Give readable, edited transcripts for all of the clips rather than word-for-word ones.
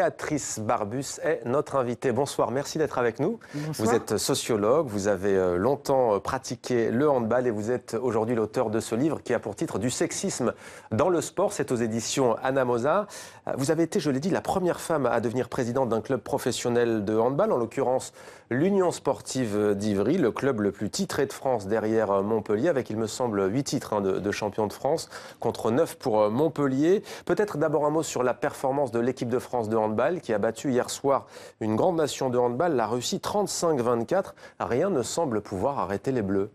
Béatrice Barbus est notre invitée. Bonsoir, merci d'être avec nous. Bonsoir. Vous êtes sociologue, vous avez longtemps pratiqué le handball et vous êtes aujourd'hui l'auteur de ce livre qui a pour titre « Du sexisme dans le sport ». C'est aux éditions Anna Moza. Vous avez été, je l'ai dit, la première femme à devenir présidente d'un club professionnel de handball, en l'occurrence l'Union sportive d'Ivry, le club le plus titré de France derrière Montpellier, avec, il me semble, 8 titres de champion de France, contre 9 pour Montpellier. Peut-être d'abord un mot sur la performance de l'équipe de France de handball qui a battu hier soir une grande nation de handball, la Russie, 35-24. Rien ne semble pouvoir arrêter les Bleus.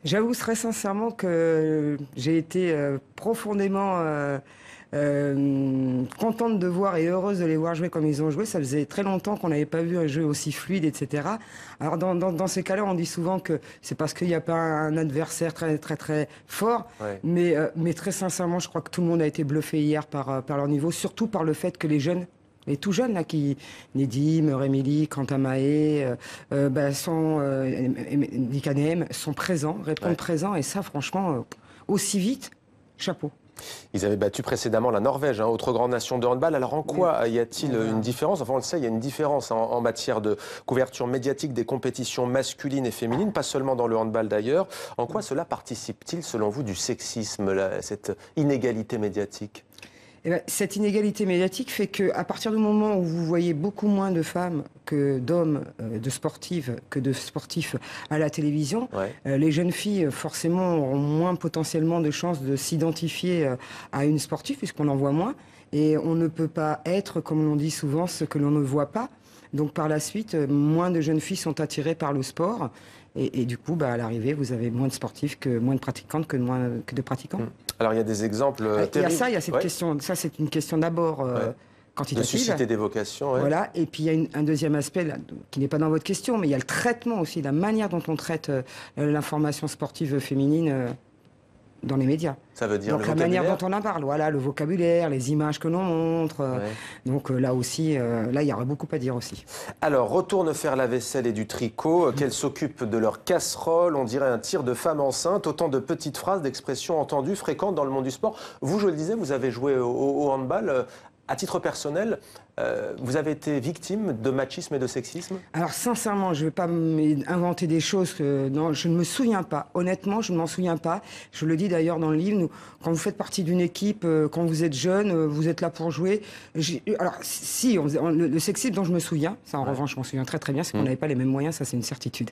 J'avoue très sincèrement que j'ai été profondément contente de voir et heureuse de les voir jouer comme ils ont joué. Ça faisait très longtemps qu'on n'avait pas vu un jeu aussi fluide, etc. Alors dans ces cas-là, on dit souvent que c'est parce qu'il n'y a pas un adversaire très fort. Ouais. Mais très sincèrement, je crois que tout le monde a été bluffé hier par leur niveau, surtout par le fait que les jeunes, les tout jeunes, là, Nedim, Rémélie, Quentin Mahé, Dikanem, sont présents, répondent présents. Et ça, franchement, aussi vite, chapeau. Ils avaient battu précédemment la Norvège, autre grande nation de handball. Alors en quoi y a-t-il une différence? Enfin, on le sait, il y a une différence en matière de couverture médiatique des compétitions masculines et féminines, pas seulement dans le handball d'ailleurs. En quoi cela participe-t-il, selon vous, du sexisme, cette inégalité médiatique? Eh bien, cette inégalité médiatique fait qu'à partir du moment où vous voyez beaucoup moins de femmes que d'hommes, de sportives, que de sportifs à la télévision, les jeunes filles, forcément, auront moins potentiellement de chances de s'identifier à une sportive, puisqu'on en voit moins. Et on ne peut pas être, comme l'on dit souvent, ce que l'on ne voit pas. Donc par la suite, moins de jeunes filles sont attirées par le sport. Et du coup, à l'arrivée, vous avez moins de sportifs, moins de pratiquantes que de pratiquants. Alors il y a des exemples terribles. Il y a cette question. Ça, c'est une question d'abord quantitative. De susciter des vocations. Voilà. Et puis il y a un deuxième aspect là, qui n'est pas dans votre question, mais il y a le traitement aussi, la manière dont on traite l'information sportive féminine dans les médias. Ça veut dire donc la manière dont on en parle, voilà, le vocabulaire, les images que l'on montre. Donc là aussi, là il y aura beaucoup à dire aussi. Alors, retourne faire la vaisselle et du tricot, qu'elles s'occupent de leur casserole, on dirait un tir de femme enceinte, autant de petites phrases, d'expressions entendues, fréquentes dans le monde du sport. Vous, je le disais, vous avez joué au handball. À titre personnel, vous avez été victime de machisme et de sexisme? Alors sincèrement, je ne vais pas inventer des choses que non, je ne me souviens pas. Honnêtement, je ne m'en souviens pas. Je le dis d'ailleurs dans le livre, quand vous faites partie d'une équipe, quand vous êtes jeune, vous êtes là pour jouer. Alors si, le sexisme dont je me souviens, ça en revanche, je m'en souviens très bien, c'est qu'on n'avait pas les mêmes moyens, ça c'est une certitude.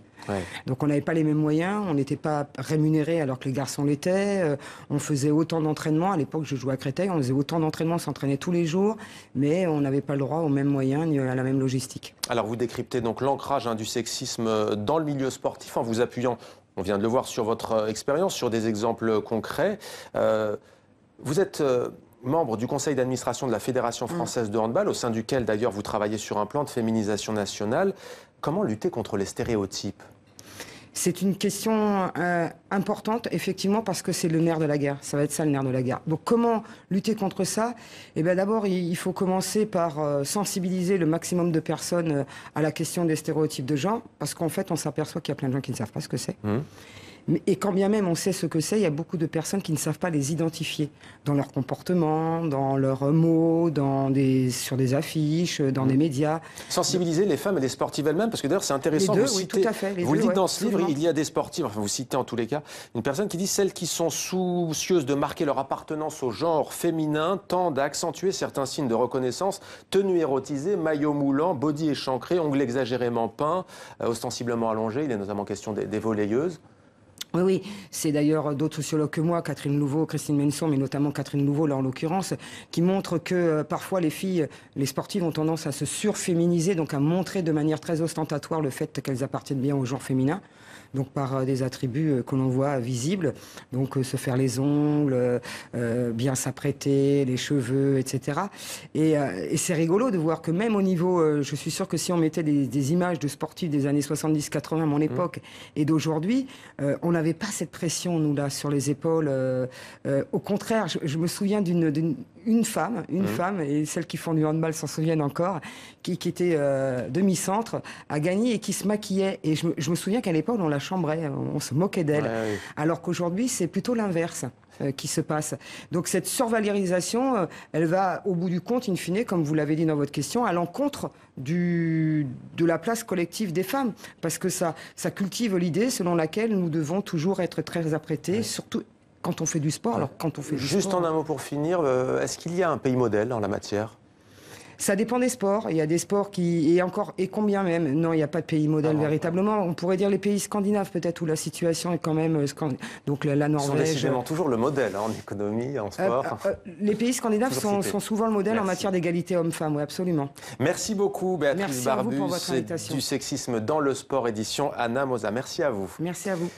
Donc on n'avait pas les mêmes moyens, on n'était pas rémunérés alors que les garçons l'étaient. On faisait autant d'entraînements. À l'époque, je jouais à Créteil, on faisait autant d'entraînements, on s'entraînait tous les jours. Mais on n'avait pas le droit aux mêmes moyens ni à la même logistique. Alors vous décryptez donc l'ancrage du sexisme dans le milieu sportif en vous appuyant, on vient de le voir, sur votre expérience, sur des exemples concrets. Vous êtes membre du conseil d'administration de la Fédération française de handball, au sein duquel d'ailleurs vous travaillez sur un plan de féminisation nationale. Comment lutter contre les stéréotypes ? C'est une question importante, effectivement, parce que c'est le nerf de la guerre. Ça va être ça, le nerf de la guerre. Donc, comment lutter contre ça? Eh bien, d'abord, il faut commencer par sensibiliser le maximum de personnes à la question des stéréotypes de genre, parce qu'en fait, on s'aperçoit qu'il y a plein de gens qui ne savent pas ce que c'est. Et quand bien même on sait ce que c'est, il y a beaucoup de personnes qui ne savent pas les identifier dans leur comportement, dans leurs mots, sur des affiches, dans des médias. Sensibiliser les femmes et les sportives elles-mêmes, parce que d'ailleurs c'est intéressant. Les deux, vous tout à fait. Vous le dites dans ce livre, il y a des sportives, enfin vous citez en tous les cas, une personne qui dit celles qui sont soucieuses de marquer leur appartenance au genre féminin tendent à accentuer certains signes de reconnaissance, tenue érotisée, maillot moulant, body échancré, ongles exagérément peints, ostensiblement allongés. Il est notamment question des volleyeuses. Oui, c'est d'ailleurs d'autres sociologues que moi, Catherine Louveau, Christine Menson, mais notamment Catherine Louveau, là en l'occurrence, qui montrent que parfois les filles, les sportives ont tendance à se surféminiser, donc à montrer de manière très ostentatoire le fait qu'elles appartiennent bien au genre féminin. Donc par des attributs que l'on voit visibles, donc se faire les ongles, bien s'apprêter, les cheveux, etc. Et c'est rigolo de voir que même au niveau, je suis sûr que si on mettait des images de sportifs des années 70-80 à mon époque et d'aujourd'hui, on n'avait pas cette pression, nous, là, sur les épaules. Au contraire, je me souviens d'une femme, et celles qui font du handball s'en souviennent encore, qui était demi-centre, a gagné et qui se maquillait. Et je me souviens qu'à l'époque, on la chambrait, on se moquait d'elle. Alors qu'aujourd'hui, c'est plutôt l'inverse. qui se passe. Donc cette survalorisation, elle va au bout du compte, in fine, comme vous l'avez dit dans votre question, à l'encontre de la place collective des femmes, parce que ça cultive l'idée selon laquelle nous devons toujours être très apprêtés, surtout quand on fait du sport. Alors, quand on fait du Juste sport, en un mot pour finir, est-ce qu'il y a un pays modèle en la matière? ça dépend des sports. Il y a des sports qui... Et combien même? Non, il n'y a pas de pays modèle véritablement. On pourrait dire les pays scandinaves peut-être, où la situation est quand même... Donc la Norvège... Ils sont décidément toujours le modèle en économie, en sport. Les pays scandinaves sont souvent le modèle en matière d'égalité hommes-femmes, oui, absolument. Merci beaucoup Béatrice Merci à vous Barbus pour votre invitation. du sexisme dans le sport, édition Anna Moza. Merci à vous. Merci à vous.